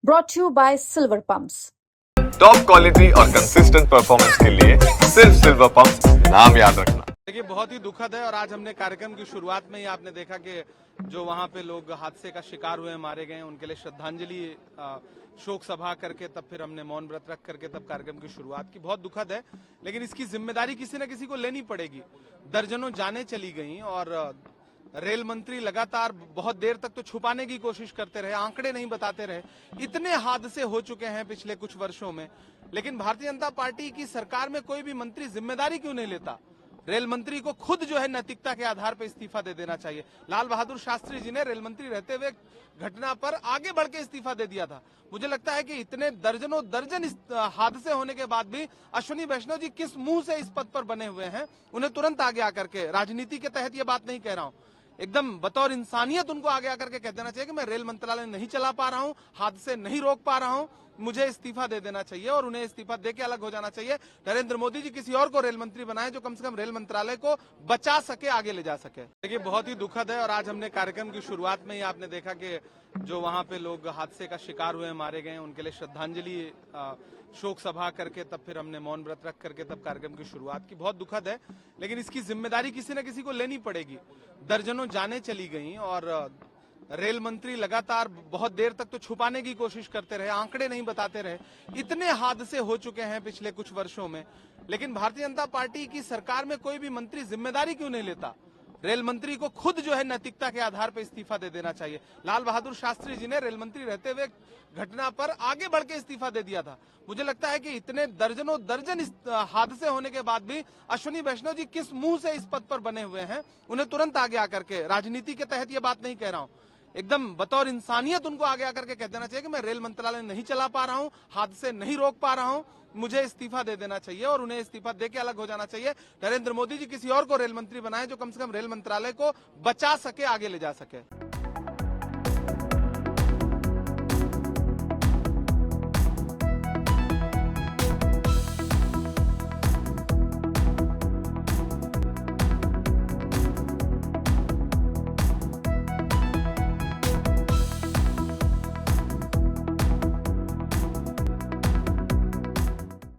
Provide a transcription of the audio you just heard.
brought to you by Silver Pumps. Top quality और consistent performance के लिए सिर्फ सिल्वर पंप्स नाम याद रखना। देखिए, बहुत ही दुखद है और आज हमने कार्यक्रम की शुरुआत में ही आपने देखा कि जो वहां पे लोग हादसे का शिकार हुए मारे गए उनके लिए श्रद्धांजलि शोक सभा करके तब फिर हमने मौन व्रत रख करके तब कार्यक्रम की शुरुआत की। बहुत दुखद है, लेकिन इसकी जिम्मेदारी किसी न किसी को लेनी पड़ेगी। दर्जनों जानें चली गई और रेल मंत्री लगातार बहुत देर तक तो छुपाने की कोशिश करते रहे, आंकड़े नहीं बताते रहे। इतने हादसे हो चुके हैं पिछले कुछ वर्षों में, लेकिन भारतीय जनता पार्टी की सरकार में कोई भी मंत्री जिम्मेदारी क्यों नहीं लेता? रेल मंत्री को खुद जो है नैतिकता के आधार पर इस्तीफा दे देना चाहिए। लाल बहादुर शास्त्री जी ने रेल मंत्री रहते हुए घटना पर आगे बढ़ के इस्तीफा दे दिया था। मुझे लगता है कि इतने दर्जनों दर्जन हादसे होने के बाद भी अश्विनी वैष्णव जी किस मुंह से इस पद पर बने हुए हैं? उन्हें तुरंत आगे आकर के, राजनीति के तहत ये बात नहीं कह रहा हूं, एकदम बतौर इंसानियत उनको आगे आकर के कह देना चाहिए कि मैं रेल मंत्रालय नहीं चला पा रहा हूं, हादसे नहीं रोक पा रहा हूं, मुझे इस्तीफा दे देना चाहिए और उन्हें इस्तीफा देके अलग हो जाना चाहिए। नरेंद्र मोदी जी किसी और को रेल मंत्री बनाए जो कम से कम रेल मंत्रालय को बचा सके, आगे ले जा सके। देखिए, बहुत ही दुखद है और आज हमने कार्यक्रम की शुरुआत में ही आपने देखा कि जो वहां पे लोग हादसे का शिकार हुए मारे गए उनके लिए श्रद्धांजलि शोक सभा करके तब फिर हमने मौन व्रत रख करके तब कार्यक्रम की शुरुआत की। बहुत दुखद है, लेकिन इसकी जिम्मेदारी किसी न किसी को लेनी पड़ेगी। दर्जनों जानें चली गई और रेल मंत्री लगातार बहुत देर तक तो छुपाने की कोशिश करते रहे, आंकड़े नहीं बताते रहे। इतने हादसे हो चुके हैं पिछले कुछ वर्षों में, लेकिन भारतीय जनता पार्टी की सरकार में कोई भी मंत्री जिम्मेदारी क्यों नहीं लेता? रेल मंत्री को खुद जो है नैतिकता के आधार पर इस्तीफा दे देना चाहिए। लाल बहादुर शास्त्री जी ने रेल मंत्री रहते हुए घटना पर आगे बढ़ के इस्तीफा दे दिया था। मुझे लगता है कि इतने दर्जनों दर्जन हादसे होने के बाद भी अश्विनी वैष्णव जी किस मुंह से इस पद पर बने हुए हैं? उन्हें तुरंत आगे आकर के, राजनीति के तहत ये बात नहीं कह रहा हूं, एकदम बतौर इंसानियत उनको आगे आकर के कह देना चाहिए कि मैं रेल मंत्रालय नहीं चला पा रहा हूं, हादसे नहीं रोक पा रहा हूं, मुझे इस्तीफा दे देना चाहिए और उन्हें इस्तीफा देके अलग हो जाना चाहिए। नरेंद्र मोदी जी किसी और को रेल मंत्री बनाए जो कम से कम रेल मंत्रालय को बचा सके, आगे ले जा सके।